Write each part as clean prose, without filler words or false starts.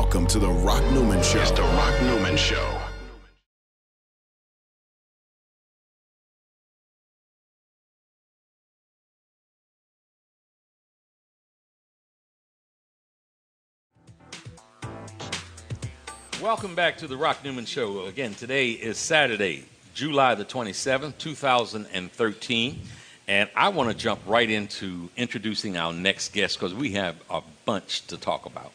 Welcome to the Rock Newman Show. It's the Rock Newman Show. Welcome back to the Rock Newman Show. Again, today is Saturday, July the 27th, 2013. And I want to jump right into introducing our next guest because we have a bunch to talk about.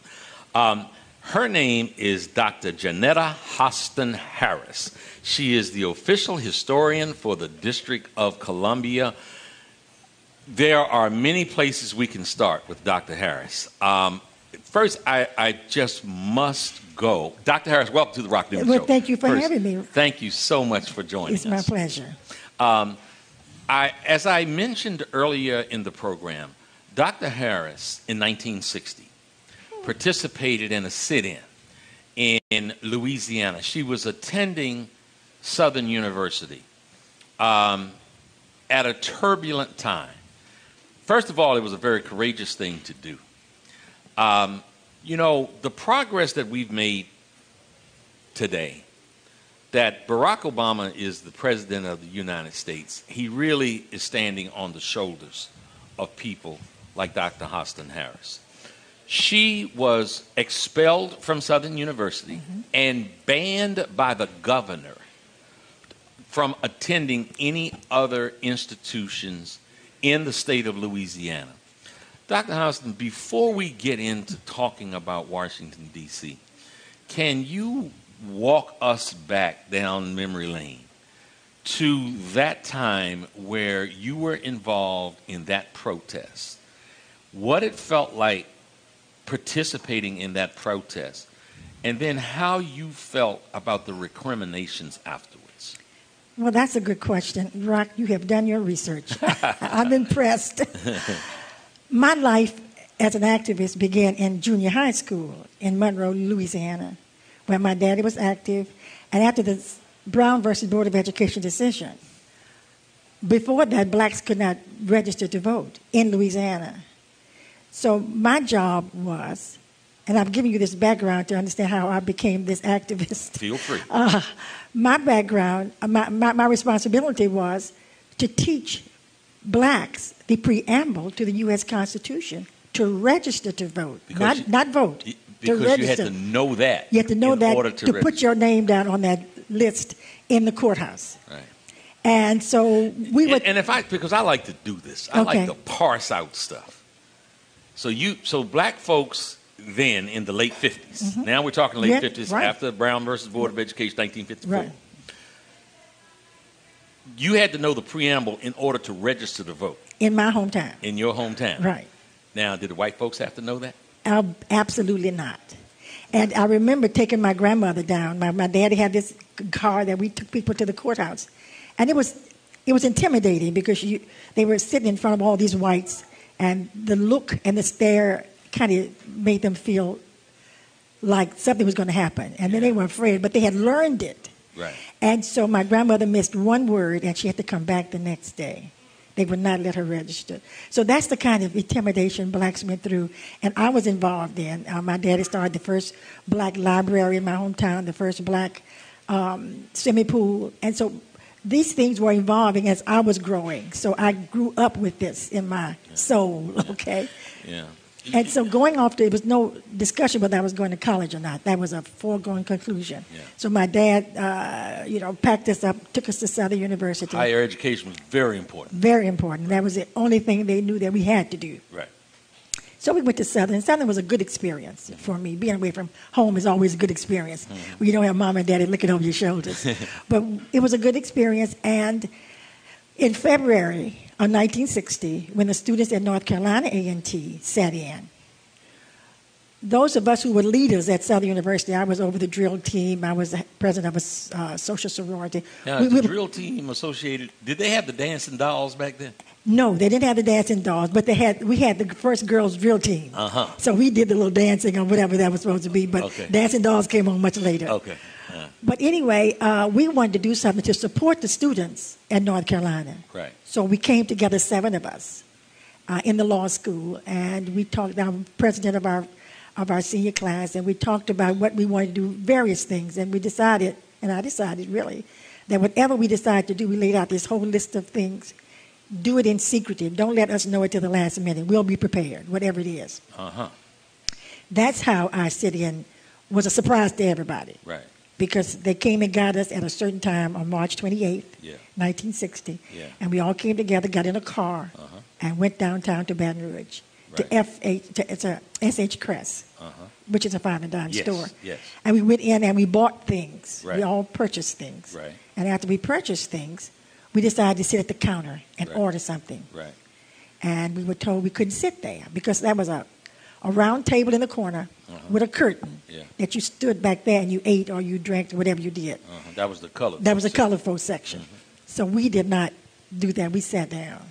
Her name is Dr. Janette Hoston Harris. She is the official historian for the District of Columbia. There are many places we can start with Dr. Harris. First, I just must go. Dr. Harris, welcome to the Rock Newman Show. Well, thank you for having me. Thank you so much for joining us. It's my pleasure. As I mentioned earlier in the program, Dr. Harris in 1960 participated in a sit-in in Louisiana. She was attending Southern University at a turbulent time. First of all, it was a very courageous thing to do. You know, the progress that we've made today, that Barack Obama is the president of the United States, he really is standing on the shoulders of people like Dr. Hoston Harris. She was expelled from Southern University and banned by the governor from attending any other institutions in the state of Louisiana. Dr. Hoston, before we get into talking about Washington, D.C., can you walk us back down memory lane to that time where you were involved in that protest, what it felt like participating in that protest, and then how you felt about the recriminations afterwards? Well, that's a good question. Rock, you have done your research. I'm impressed. My life as an activist began in junior high school in Monroe, Louisiana, where my daddy was active, and after the Brown versus Board of Education decision. Before that, blacks could not register to vote in Louisiana. So my job was, and I'm giving you this background to understand how I became this activist. Feel free. My background, my responsibility was to teach blacks the preamble to the U.S. Constitution to register to vote, not vote. Because you had to know that. You had to know that to put your name down on that list in the courthouse. Right. And so we would. And because I like to do this, I like to parse out stuff. So black folks then in the late 50s. Now we're talking late 50s after Brown versus Board of Education, 1954. Right. You had to know the preamble in order to register to vote. In my hometown. In your hometown. Right. Now, did the white folks have to know that? Absolutely not. And I remember taking my grandmother down. My daddy had this car that we took people to the courthouse. And it was intimidating because they were sitting in front of all these whites, and the look and the stare kind of made them feel like something was going to happen. And then they were afraid, but they had learned it. Right. And so my grandmother missed one word, and she had to come back the next day. They would not let her register. So that's the kind of intimidation blacks went through, and I was involved in. My daddy started the first black library in my hometown, the first black swimming pool. And so these things were evolving as I was growing. So I grew up with this in my soul, okay? Yeah. And so going off, there was no discussion whether I was going to college or not. That was a foregone conclusion. Yeah. So my dad, packed us up, took us to Southern University. Higher education was very important. Very important. That was the only thing they knew that we had to do. Right. So we went to Southern. Southern was a good experience for me. Being away from home is always a good experience. When you don't have mom and daddy looking over your shoulders. But it was a good experience. And in February of 1960, when the students at North Carolina A&T sat in, those of us who were leaders at Southern University, I was over the drill team. I was the president of a social sorority. Now, the drill team associated, did they have the dancing dolls back then? No, they didn't have the dancing dolls, but we had the first girls' drill team. So we did the little dancing or whatever that was supposed to be, but dancing dolls came on much later. Okay. But anyway, we wanted to do something to support the students at North Carolina. Right. So we came together, 7 of us, in the law school, and we talked. I'm president of our of our senior class, and we talked about what we wanted to do, various things, and we decided, and I decided really, that whatever we decided to do, we laid out this whole list of things. Do it in secretive. Don't let us know it till the last minute. We'll be prepared, whatever it is. Uh-huh. That's how our sit-in was a surprise to everybody. Right. Because they came and got us at a certain time on March 28th, Yeah. 1960. Yeah. And we all came together, got in a car, Uh-huh. and went downtown to Baton Rouge, Right. it's a S.H. Crest, Uh-huh. which is a five and dime Yes, store. yes. And we went in and we bought things. Right. We all purchased things. Right. And after we purchased things, we decided to sit at the counter and Right. order something. Right. And we were told we couldn't sit there because that was a round table in the corner with a curtain Yeah. that you stood back there and you ate or you drank or whatever you did. Uh-huh. That was the color. That was the colorful section. So we did not do that. We sat down.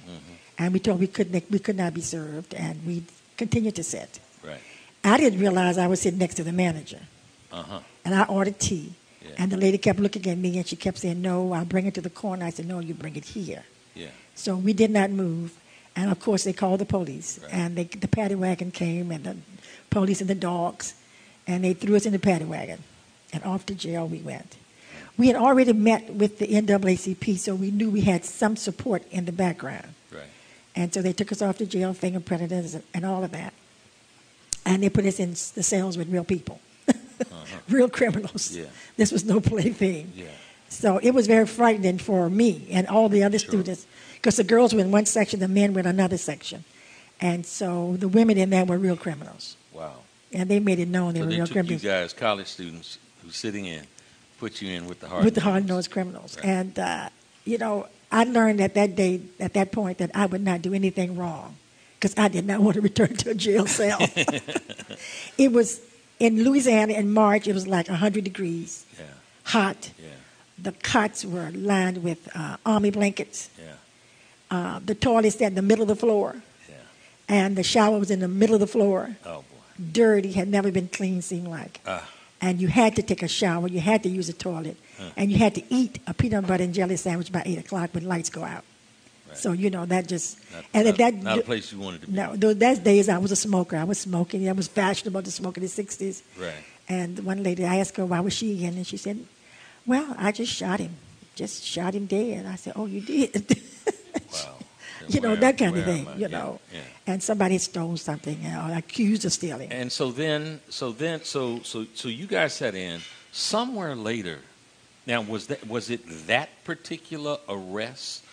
And we told we could not be served, and we continued to sit. Right. I didn't realize I was sitting next to the manager. Uh-huh. And I ordered tea. Yeah. And the lady kept looking at me, and she kept saying, no, I'll bring it to the corner. I said, no, you bring it here. Yeah. So we did not move. And, of course, they called the police. Right. And the paddy wagon came, and the police and the dogs, and they threw us in the paddy wagon. And off to jail we went. We had already met with the NAACP, so we knew we had some support in the background. Right. And so they took us off to jail, fingerprinted us, and all of that. And they put us in the cells with real people, real criminals. Yeah. This was no plaything. Yeah. So it was very frightening for me and all the other students, because the girls were in one section, the men were in another section. And so the women in there were real criminals. Wow. And they made it known they So were they real took criminals. you guys, college students who's sitting in, put you in with the hard With the hard-nosed criminals. Right. And, you know, I learned at that point, that I would not do anything wrong because I did not want to return to a jail cell. It was in Louisiana in March, it was like 100 degrees, Yeah. hot. Yeah. The cots were lined with army blankets. Yeah. The toilets in the middle of the floor, Yeah. and the shower was in the middle of the floor. Oh, boy. Dirty, had never been clean, seemed like. And you had to take a shower, you had to use a toilet, and you had to eat a peanut butter and jelly sandwich by 8 o'clock when lights go out. Right. So, you know, that just... Not a place you wanted to be. No, those days I was a smoker. I was smoking. It was fashionable to smoke in the 60s. Right. And one lady, I asked her, why was she in? And she said, well, I just shot him. Just shot him dead. I said, oh, you did? Wow. You know, that kind of thing, you Yeah, know. yeah. And somebody stole something, or accused of stealing. And so you guys sat in somewhere later. Now, was it that particular arrest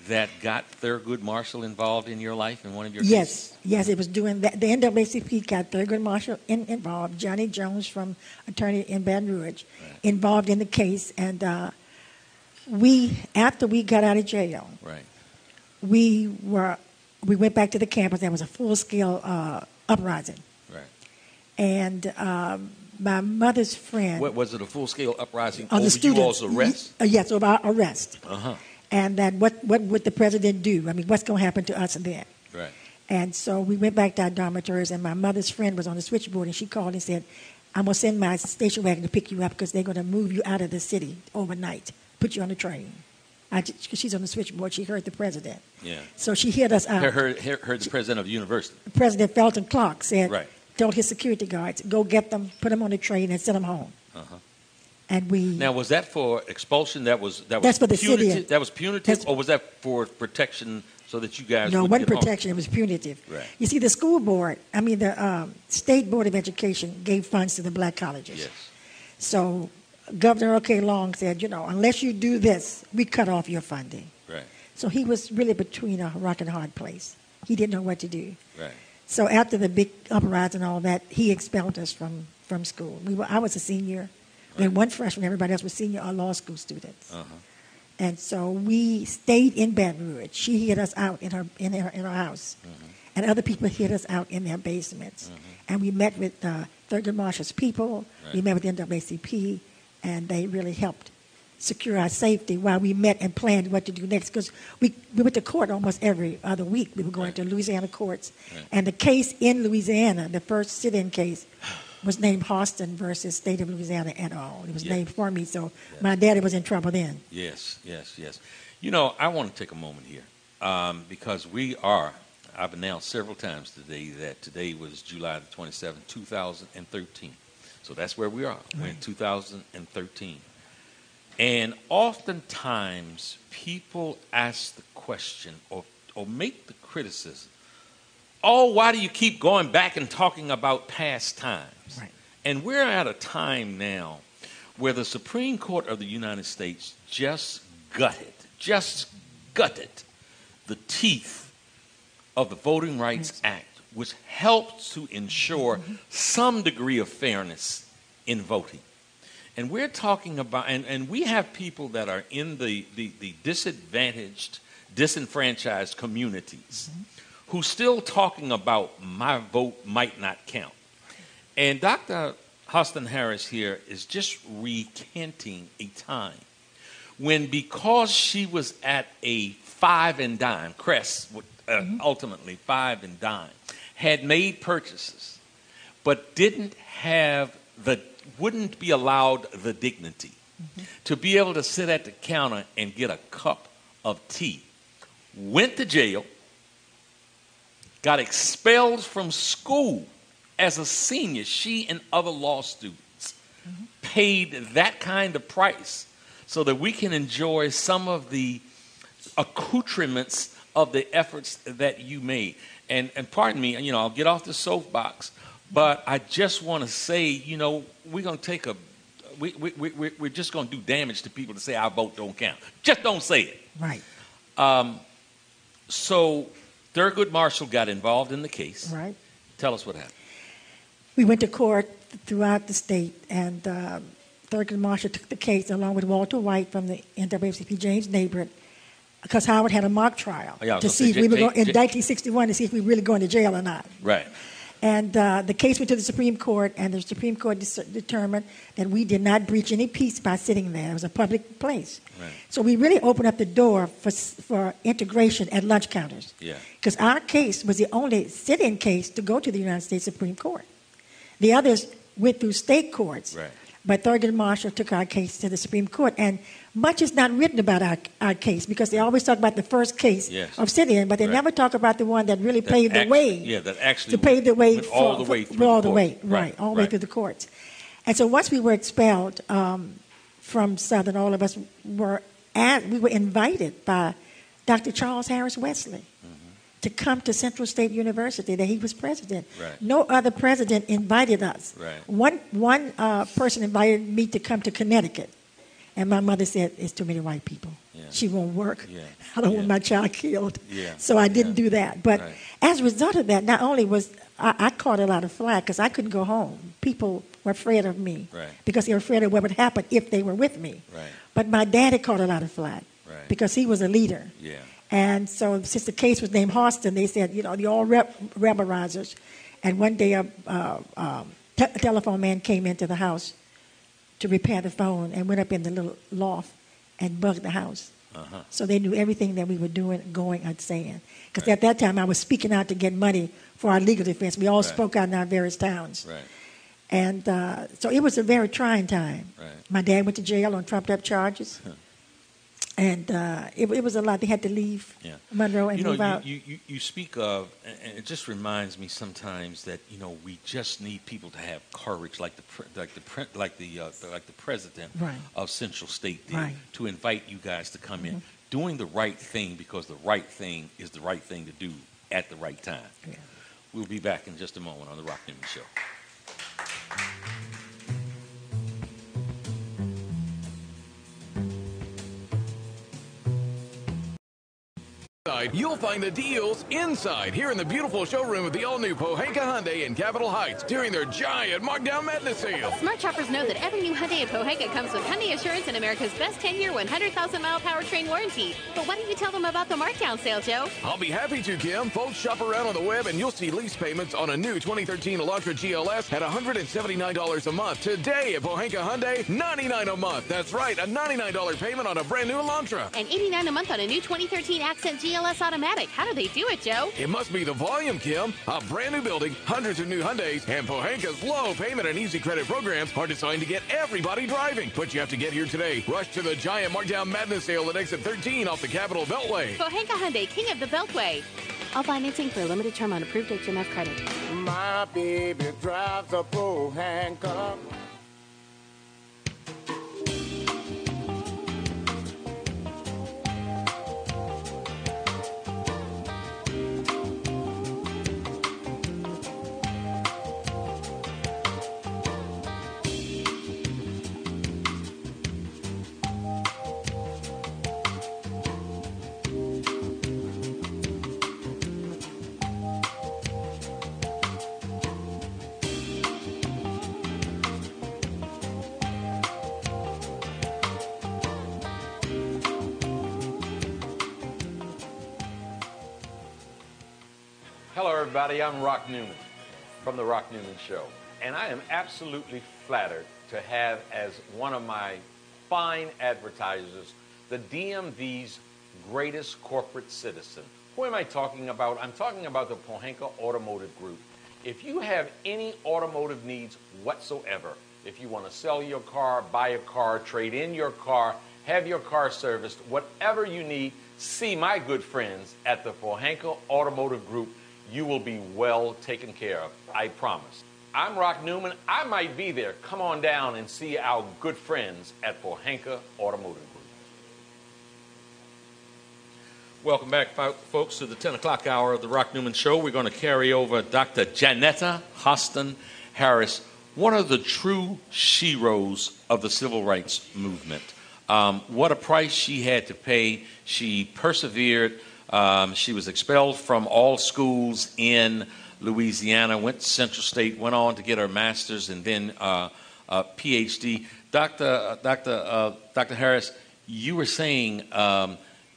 that got Thurgood Marshall involved in your life in one of your cases? Yes, it was doing that. The NAACP got Thurgood Marshall involved. Johnny Jones, from attorney in Baton Rouge, involved in the case. And after we got out of jail, Right. we went back to the campus. There was a full-scale uprising. Right. And my mother's friend... What was it, a full-scale uprising of over the students. you all's arrest? Yes, over our arrest. Uh-huh. And that what would the president do? I mean, what's going to happen to us then? Right. And so we went back to our dormitories, and my mother's friend was on the switchboard, and she called and said, I'm going to send my station wagon to pick you up because they're going to move you out of the city overnight, put you on a train. She's on the switchboard. She heard the president. Yeah. So she hid us out. Heard the president of the university. President Felton Clark said, Right. told his security guards, go get them, put them on a train, and send them home. Uh-huh. And we... Now, was that for expulsion? That's for the punitive? city. That was punitive, or was that for protection so that you guys No, it wouldn't wasn't get home? protection. It was punitive. Right. You see, the school board, the State Board of Education gave funds to the black colleges. Yes. So Governor O.K. Long said, unless you do this, we cut off your funding. Right. So he was really between a rock and hard place. He didn't know what to do. Right. So after the big uprising and all that, he expelled us from school. I was a senior. There was one freshman. Everybody else was senior or law school students. Uh-huh. And so we stayed in Baton Rouge. She hid us out in her house. Mm-hmm. And other people hid us out in their basements. Mm-hmm. And we met with Thurgood Marshall's people. Right. We met with the NAACP. And they really helped secure our safety while we met and planned what to do next. Because we went to court almost every other week. We were going to Louisiana courts. Right. And the case in Louisiana, the first sit-in case, was named Hoston versus State of Louisiana et al. It was named for me, so my daddy was in trouble then. Yes. I want to take a moment here because we are, I've announced several times today that today was July the 27th, 2013. So that's where we are. We're in 2013. And oftentimes people ask the question or make the criticism, oh, why do you keep going back and talking about past times? Right. And we're at a time now where the Supreme Court of the United States just gutted the teeth of the Voting Rights Act, which helped to ensure some degree of fairness in voting. And we're talking about, and we have people that are in the disadvantaged, disenfranchised communities who still talking about my vote might not count. And Dr. Hoston Harris here is just recanting a time when, because she was at a five and dime, Crest, ultimately five and dime, had made purchases, but wouldn't be allowed the dignity to be able to sit at the counter and get a cup of tea. Went to jail, got expelled from school as a senior. She and other law students paid that kind of price so that we can enjoy some of the accoutrements of the efforts that you made. And pardon me, I'll get off the soapbox, but I just want to say, we're going to take we're just going to do damage to people to say our vote don't count. Just don't say it. Right. So Thurgood Marshall got involved in the case. Right. Tell us what happened. We went to court throughout the state, and Thurgood Marshall took the case along with Walter White from the NAACP James Neighborhood, because Howard had a mock trial to see if we were going in 1961 to see if we were really going to jail or not. Right. And the case went to the Supreme Court, and the Supreme Court determined that we did not breach any peace by sitting there. It was a public place. Right. So we really opened up the door for integration at lunch counters. Yeah. Because our case was the only sit-in case to go to the United States Supreme Court. The others went through state courts. Right. But Thurgood Marshall took our case to the Supreme Court. And much is not written about our case, because they always talk about the first case of sit-in, but they never talk about the one that really paved the way. Yeah, that actually paved the way all the way through the way through the courts. And so once we were expelled from Southern, all of us were invited by Dr. Charles Harris Wesley to come to Central State University, that he was president. Right. No other president invited us. Right. One person invited me to come to Connecticut. And my mother said, it's too many white people. Yeah. She won't work. Yeah. I don't want my child killed. Yeah. So I didn't do that. But as a result of that, not only was I caught a lot of flack because I couldn't go home. People were afraid of me because they were afraid of what would happen if they were with me. Right. But my daddy caught a lot of flack because he was a leader. Yeah. And so since the case was named Hoston, they said, they're all rebelizers. And one day a telephone man came into the house to repair the phone and went up in the little loft and bugged the house. So they knew everything that we were doing, going, and saying. Because at that time I was speaking out to get money for our legal defense. We all spoke out in our various towns. Right. And so it was a very trying time. Right. My dad went to jail on trumped-up charges. And it was a lot. They had to leave Monroe and move out. You speak of, and it just reminds me sometimes that we just need people to have courage, like the president of Central State did, to invite you guys to come in, doing the right thing because the right thing is the right thing to do at the right time. Yeah. We'll be back in just a moment on the Rock Newman Show. You'll find the deals inside here in the beautiful showroom of the all-new Pohanka Hyundai in Capitol Heights during their giant Markdown Madness sale. Smart shoppers know that every new Hyundai in Pohanka comes with Hyundai Assurance and America's best 10-year, 100,000-mile powertrain warranty. But why don't you tell them about the Markdown sale, Joe? I'll be happy to, Kim. Folks, shop around on the web and you'll see lease payments on a new 2013 Elantra GLS at $179 a month. Today at Pohanka Hyundai, $99 a month. That's right, a $99 payment on a brand new Elantra. And $89 a month on a new 2013 Accent GLS Automatic. How do they do it, Joe? It must be the volume, Kim. A brand new building, hundreds of new Hyundais, and Pohanka's low payment and easy credit programs are designed to get everybody driving. But you have to get here today. Rush to the giant Markdown Madness sale at exit 13 off the Capitol Beltway. Pohanka Hyundai, king of the Beltway. All financing for a limited term on approved HMF credit. My baby drives a Pohanka. Hello, everybody. I'm Rock Newman from the Rock Newman Show, and I am absolutely flattered to have as one of my fine advertisers the DMV's greatest corporate citizen. Who am I talking about? I'm talking about the Pohanka Automotive Group. If you have any automotive needs whatsoever, if you want to sell your car, buy a car, trade in your car, have your car serviced, whatever you need, see my good friends at the Pohanka Automotive Group. You will be well taken care of, I promise. I'm Rock Newman. I might be there. Come on down and see our good friends at Pohanka Automotive Group. Welcome back, folks, to the 10 o'clock hour of the Rock Newman Show. We're going to carry over Dr. Janette Hoston Harris, one of the true sheroes of the civil rights movement. What a price she had to pay. She persevered. She was expelled from all schools in Louisiana, went to Central State, went on to get her master's and then a PhD. Dr. Harris, you were saying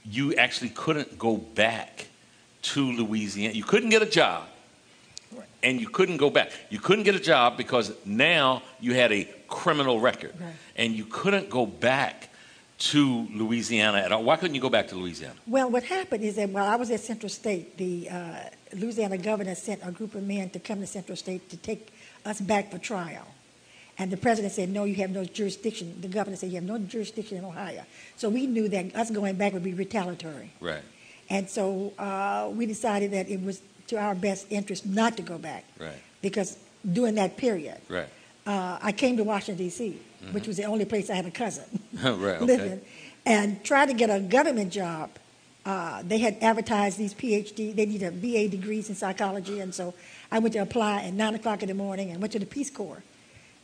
you actually couldn't go back to Louisiana. You couldn't get a job, and you couldn't go back. You couldn't get a job because now you had a criminal record, and you couldn't go back to Louisiana at all. Why couldn't you go back to Louisiana? Well, what happened is that while I was at Central State, the Louisiana governor sent a group of men to come to Central State to take us back for trial. And the president said, no, you have no jurisdiction. The governor said, you have no jurisdiction in Ohio. So we knew that us going back would be retaliatory. Right. And so we decided that it was to our best interest not to go back. Right. Because during that period, right. I came to Washington, D.C., which was the only place I had a cousin right, okay. living, and tried to get a government job. They had advertised these PhD, they needed BA degrees in psychology, and so I went to apply at 9 o'clock in the morning and went to the Peace Corps.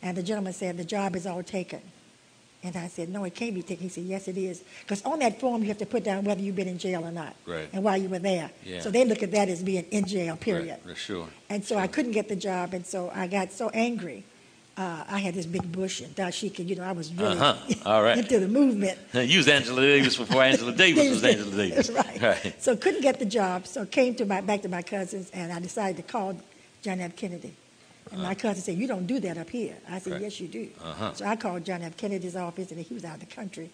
And the gentleman said, the job is all taken. And I said, no, it can't be taken. He said, yes, it is. Because on that form, you have to put down whether you've been in jail or not, right. and why you were there. Yeah. So they look at that as being in jail, period. Right. Sure. And so I couldn't get the job, and so I got so angry. I had this big bush and dashiki, I was really all right. into the movement. You was Angela Davis before Angela Davis was Angela Davis. Right. So couldn't get the job, so came to back to my cousins, and I decided to call John F. Kennedy. And my cousin said, you don't do that up here. I said, yes, you do. So I called John F. Kennedy's office, and he was out of the country.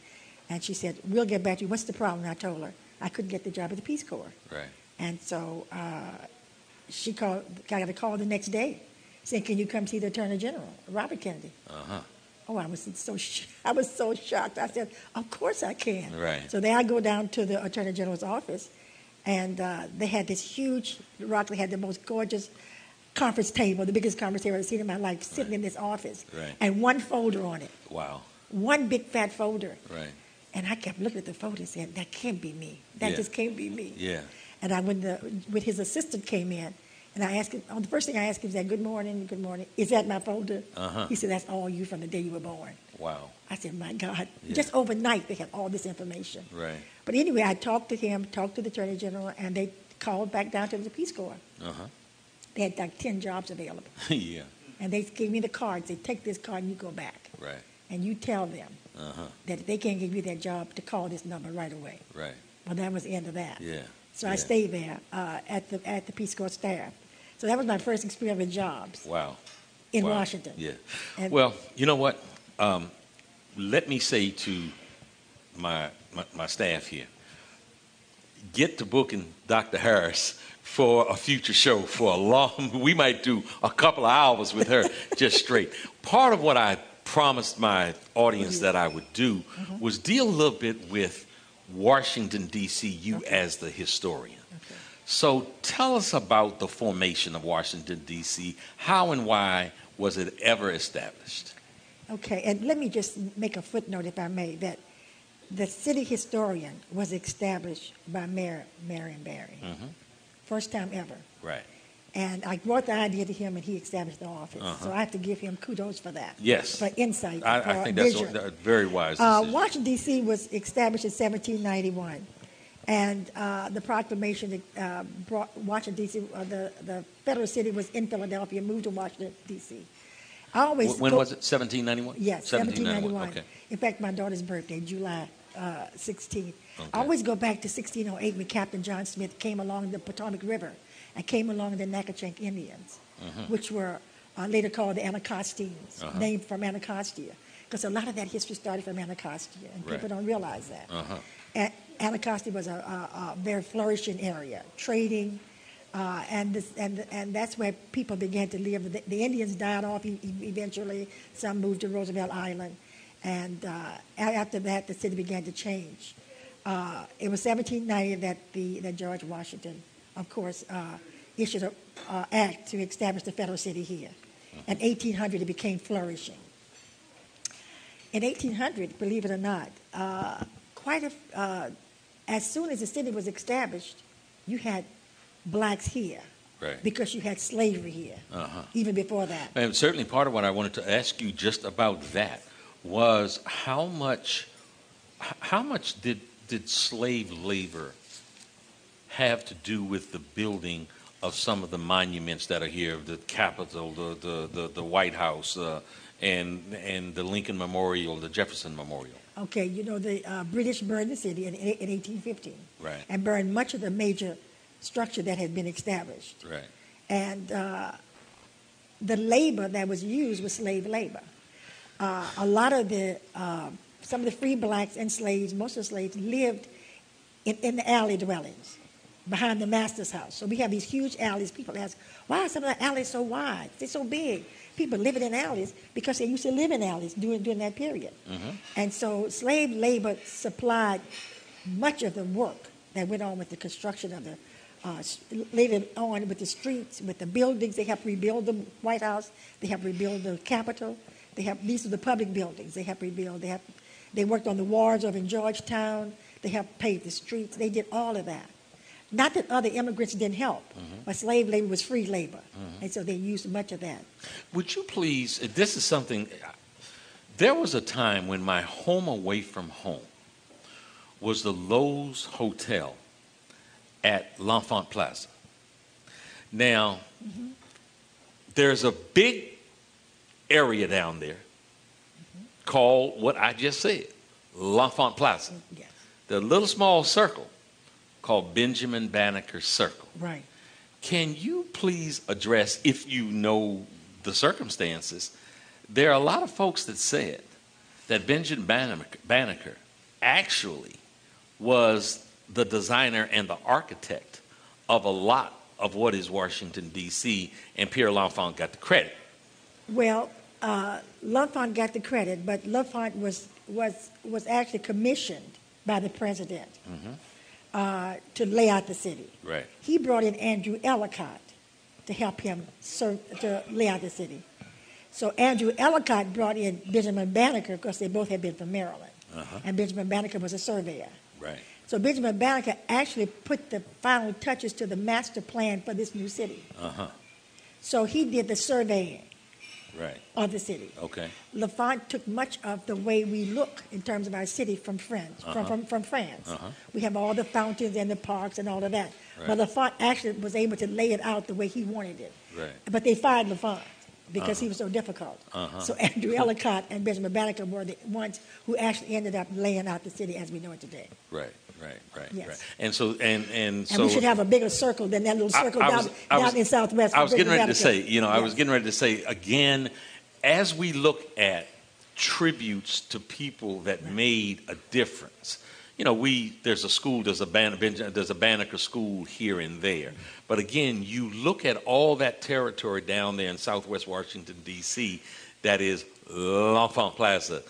And she said, we'll get back to you. What's the problem? And I told her I couldn't get the job at the Peace Corps. Right. And so she got a call the next day saying, can you come see the Attorney General, Robert Kennedy? Oh, I was so shocked. I said, of course I can. Right. So then I go down to the Attorney General's office, and they had this huge, Rockley had the most gorgeous conference table, the biggest conference table I've seen in my life, sitting in this office, and one folder on it. Wow. One big fat folder. Right. And I kept looking at the folder and saying, that can't be me. That just can't be me. Yeah. And when his assistant came in, and I asked him, the first thing I asked him was, good morning, is that my folder? He said, that's all you from the day you were born. Wow. I said, my God. Just overnight, they had all this information. Right. But anyway, I talked to him, talked to the Attorney General, and they called back down to the Peace Corps. They had like 10 jobs available. Yeah. And they gave me the card, say, take this card and you go back. Right. And you tell them that if they can't give you that job, to call this number right away. Right. Well, that was the end of that. Yeah. So I stayed there at the Peace Corps staff. So that was my first experience with jobs. Wow. In Washington. Yeah. And well, you know what? Let me say to my staff here, get to booking Dr. Harris for a future show for a long, we might do a couple of hours with her just straight. Part of what I promised my audience that I would do was deal a little bit with Washington, D.C., you as the historian. So tell us about the formation of Washington, D.C. How and why was it ever established? Okay, and let me just make a footnote, if I may, that the city historian was established by Mayor Marion Barry. First time ever. Right. And I brought the idea to him, and he established the office. So I have to give him kudos for that. Yes. For insight. I think that's a very wise decision. Washington, D.C. was established in 1791. And the proclamation brought Washington, D.C., the federal city was in Philadelphia, moved to Washington, D.C. When was it? 1791? Yes, 1791. Okay. In fact, my daughter's birthday, July 16th. Okay. I always go back to 1608 when Captain John Smith came along the Potomac River and came along the Natchitoches Indians, which were later called the Anacostines, named from Anacostia, because a lot of that history started from Anacostia, and people don't realize that. Anacostia was a very flourishing area, trading, and that's where people began to live. The Indians died off eventually. Some moved to Roosevelt Island, and after that, the city began to change. It was 1790 that George Washington, of course, issued an act to establish the federal city here. In 1800, it became flourishing. In 1800, believe it or not, as soon as the city was established, you had blacks here. Right. Because you had slavery here, even before that. And certainly part of what I wanted to ask you just about that was how much did slave labor have to do with the building of some of the monuments that are here, the Capitol, the White House, and the Lincoln Memorial, the Jefferson Memorial? Okay, the British burned the city in 1815. Right. And burned much of the major structure that had been established. Right. And the labor that was used was slave labor. A lot of some of the free blacks and slaves, most of the slaves, lived in the alley dwellings behind the master's house. So we have these huge alleys. People ask, why are some of the alleys so wide? They're so big. People living in alleys because they used to live in alleys during that period. And so slave labor supplied much of the work that went on with the construction of the later on with the streets, with the buildings. They helped rebuild the White House. They helped rebuild the Capitol. These are the public buildings. They helped rebuild. They worked on the wards over in Georgetown. They helped pave the streets. They did all of that. Not that other immigrants didn't help, but slave labor was free labor, and so they used much of that. Would you please, this is something, there was a time when my home away from home was the Lowe's Hotel at L'Enfant Plaza. Now, there's a big area down there called what I just said, L'Enfant Plaza. Yes. The little small circle called Benjamin Banneker Circle. Right. Can you please address, if you know the circumstances, there are a lot of folks that said that Benjamin Banneker actually was the designer and the architect of a lot of what is Washington, D.C., and Pierre L'Enfant got the credit. Well, L'Enfant got the credit, but L'Enfant was actually commissioned by the president to lay out the city. Right. He brought in Andrew Ellicott to help him to lay out the city. So Andrew Ellicott brought in Benjamin Banneker because they both had been from Maryland. And Benjamin Banneker was a surveyor. Right. So Benjamin Banneker actually put the final touches to the master plan for this new city. So he did the surveying of the city. Okay. L'Enfant took much of the way we look in terms of our city from France. From France. We have all the fountains and the parks and all of that. Right. But L'Enfant actually was able to lay it out the way he wanted it. Right. But they fired L'Enfant because he was so difficult. So Andrew Ellicott and Benjamin Banneker were the ones who actually ended up laying out the city as we know it today. Right. Yes. Right. And so we should have a bigger circle than that little circle down in Southwest. I was getting ready to say, I was Yes. getting ready to say again, as we look at tributes to people that made a difference. There's a school, there's a Banneker school here and there. But again, you look at all that territory down there in Southwest Washington, D.C., that is L'Enfant Plaza.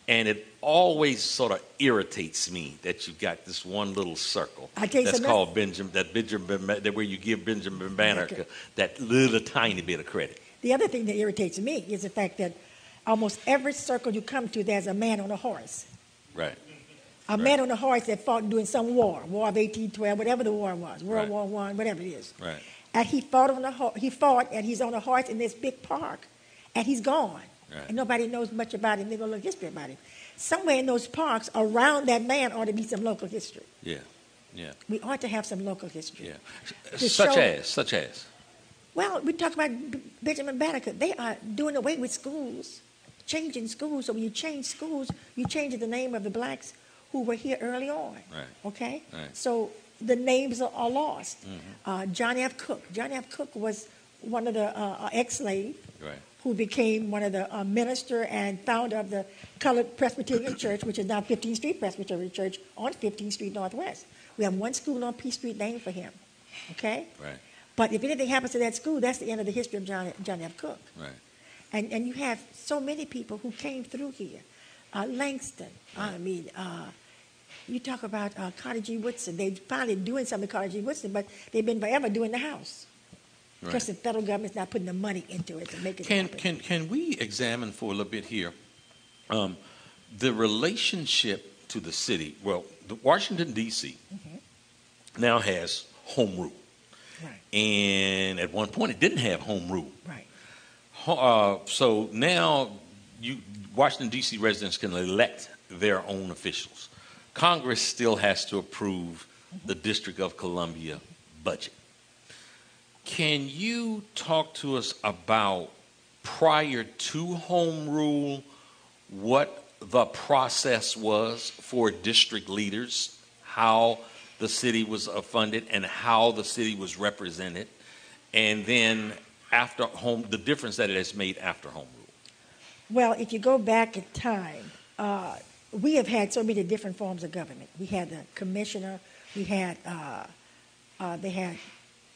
And it always sort of irritates me that you've got this one little circle that's called Benjamin, that where you give Benjamin Banneker that little tiny bit of credit. The other thing that irritates me is the fact that almost every circle you come to, there's a man on a horse. Right. A man on a horse that fought during some war of 1812, whatever the war was, World War I, whatever it is. Right. And he fought and he's on a horse in this big park, and he's gone. Right. And nobody knows much about him. They don't know history about him. Somewhere in those parks around that man ought to be some local history. Yeah, yeah. We ought to have some local history. Yeah. Such as? Well, we talk about Benjamin Banneker. They are doing away with schools, changing schools. So when you change schools, you change the name of the blacks who were here early on. Right. Okay? Right. So the names are lost. Mm-hmm. John F. Cook. John F. Cook was one of the ex-slave who became one of the minister and founder of the Colored Presbyterian Church, which is now 15th Street Presbyterian Church on 15th Street Northwest. We have one school on P Street named for him. Okay? Right. But if anything happens to that school, that's the end of the history of John F. Cook. Right. And you have so many people who came through here. Langston, you talk about Carter G. Woodson. They're finally doing something with Carter G. Woodson, but they've been forever doing the house. Because the federal government's not putting the money into it to make it happen. Can we examine for a little bit here the relationship to the city? Well, Washington, D.C. now has home rule. Right. And at one point it didn't have home rule. Right. So now Washington, D.C. residents can elect their own officials. Congress still has to approve the District of Columbia budget. Can you talk to us about, prior to home rule, what the process was for district leaders, how the city was funded and how the city was represented, and then after home, the difference that it has made after home rule? Well, if you go back in time, we have had so many different forms of government. We had the commissioner, we had,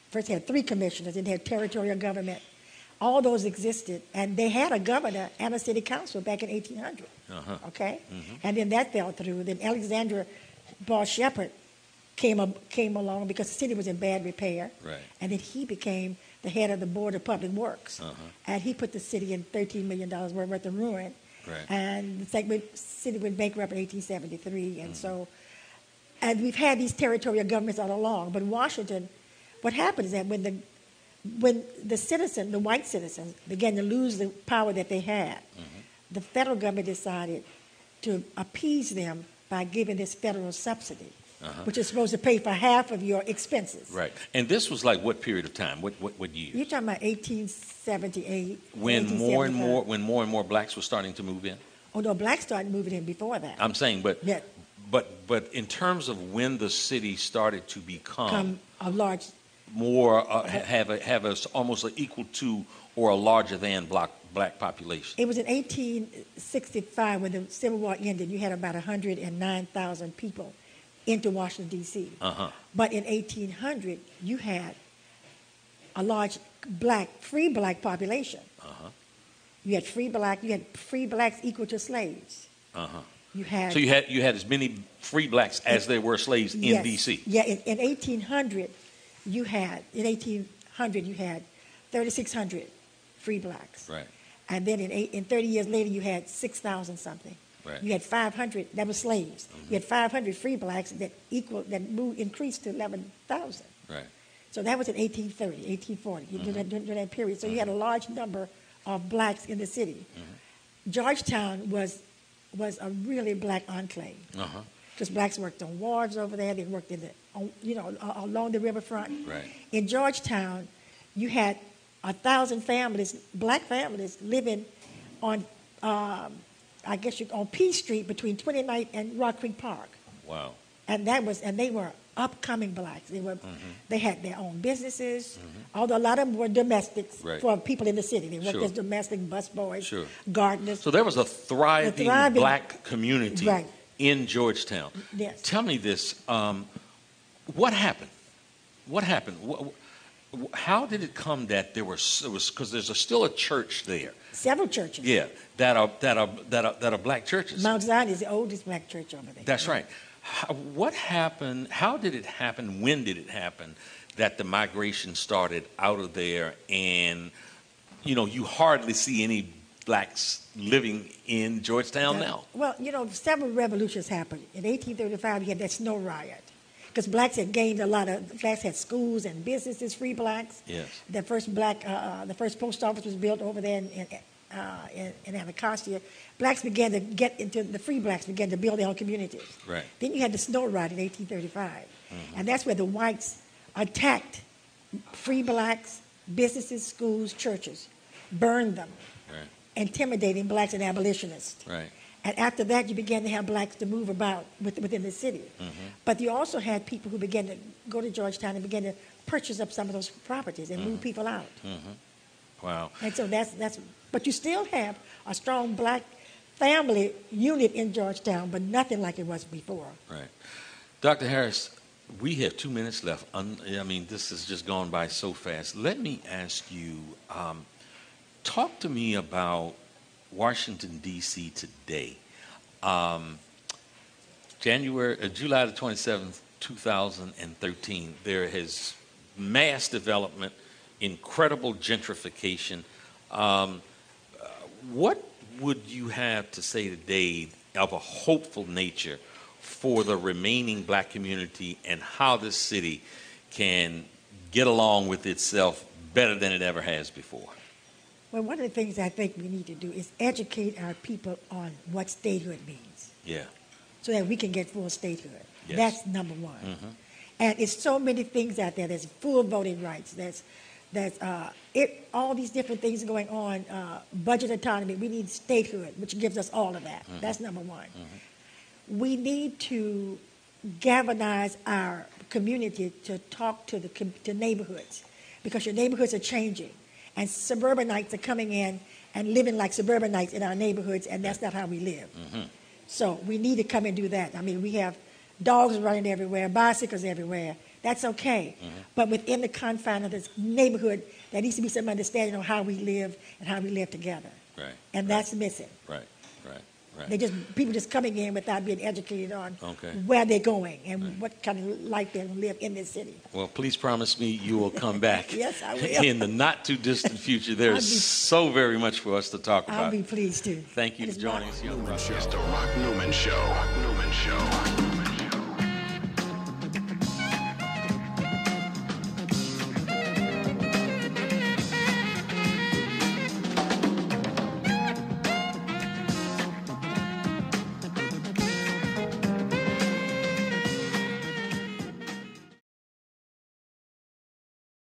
first they had 3 commissioners, then they had territorial government. All those existed, and they had a governor and a city council back in 1800, okay? Mm-hmm. And then that fell through. Then Alexander Ball Shepherd came along because the city was in bad repair, right. And then he became the head of the Board of Public Works, and he put the city in $13 million worth of ruin, right. And the city went bankrupt in 1873, and so, and we've had these territorial governments all along, but Washington, what happened is that when the white citizens began to lose the power that they had, the federal government decided to appease them by giving this federal subsidy, which is supposed to pay for half of your expenses. Right. And this was like what period of time? What year? You're talking about 1878. When more and more blacks were starting to move in? Oh no, blacks started moving in before that. I'm saying, but in terms of when the city started to become a large, more have almost an equal to or a larger than black population. It was in 1865 when the Civil War ended. You had about 109,000 people into Washington D.C. But in 1800, you had a large free black population. You had free blacks equal to slaves. You had as many free blacks as there were slaves in D.C. Yeah, in 1800 you had 3,600 free blacks. Right. And then in 30 years later you had 6,000 something. Right. You had 500 that were slaves. You had 500 free blacks that increased to 11,000. Right. So that was in 1830, 1840, during that period. So you had a large number of blacks in the city. Georgetown was a really black enclave. Because blacks worked on wharves over there. They worked along the riverfront. Right. In Georgetown, you had 1,000 families, black families, living on, on P Street between 29th and Rock Creek Park. Wow. And they were upcoming blacks. They had their own businesses, although a lot of them were domestics for people in the city. They worked as domestic busboys, gardeners. So there was a thriving black community in Georgetown. Yes. Tell me this: what happened? What happened? How did it come that there was because there's still a church there Several churches. Yeah, that are black churches. Mount Zion is the oldest black church over there. That's right. What happened? How did it happen? When did it happen that the migration started out of there, and you hardly see any blacks living in Georgetown now? Well, several revolutions happened. In 1835, you had that snow riot. Because blacks had gained blacks had schools and businesses, free blacks. Yes. The first post office was built over there in Anacostia. Blacks began to get into, the free blacks began to build their own communities. Right. Then you had the snow riot in 1835. And that's where the whites attacked free blacks, businesses, schools, churches, burned them, Right. intimidating blacks and abolitionists. Right. And after that, you began to have blacks to move about within the city. But you also had people who began to go to Georgetown and began to purchase up some of those properties and move people out. Wow. And so but you still have a strong black family unit in Georgetown, but nothing like it was before. Right. Dr. Harris, we have 2 minutes left. This has just gone by so fast. Let me ask you, talk to me about Washington, D.C. today. July the 27th, 2013, there has mass development, incredible gentrification. What would you have to say today of a hopeful nature for the remaining black community and how this city can get along with itself better than it ever has before? Well, one of the things I think we need to do is educate our people on what statehood means. Yeah. So that we can get full statehood. Yes. That's number one. And it's so many things out there. There's full voting rights. There's all these different things going on. Budget autonomy. We need statehood, which gives us all of that. That's number one. We need to galvanize our community to talk to neighborhoods, because your neighborhoods are changing. And suburbanites are coming in and living like suburbanites in our neighborhoods, and that's not how we live. So we need to come and do that. I mean, we have dogs running everywhere, bicycles everywhere. That's okay. But within the confines of this neighborhood, there needs to be some understanding of how we live and how we live together. Right. And that's missing. Right. People just coming in without being educated on Okay. where they're going and what kind of life they're going to live in this city. Well, please promise me you will come back. Yes, I will. In the not too distant future. There's so very much for us to talk about. I'll be pleased to. Thank you for joining us here on Rock Newman Show. It's the Rock Newman Show.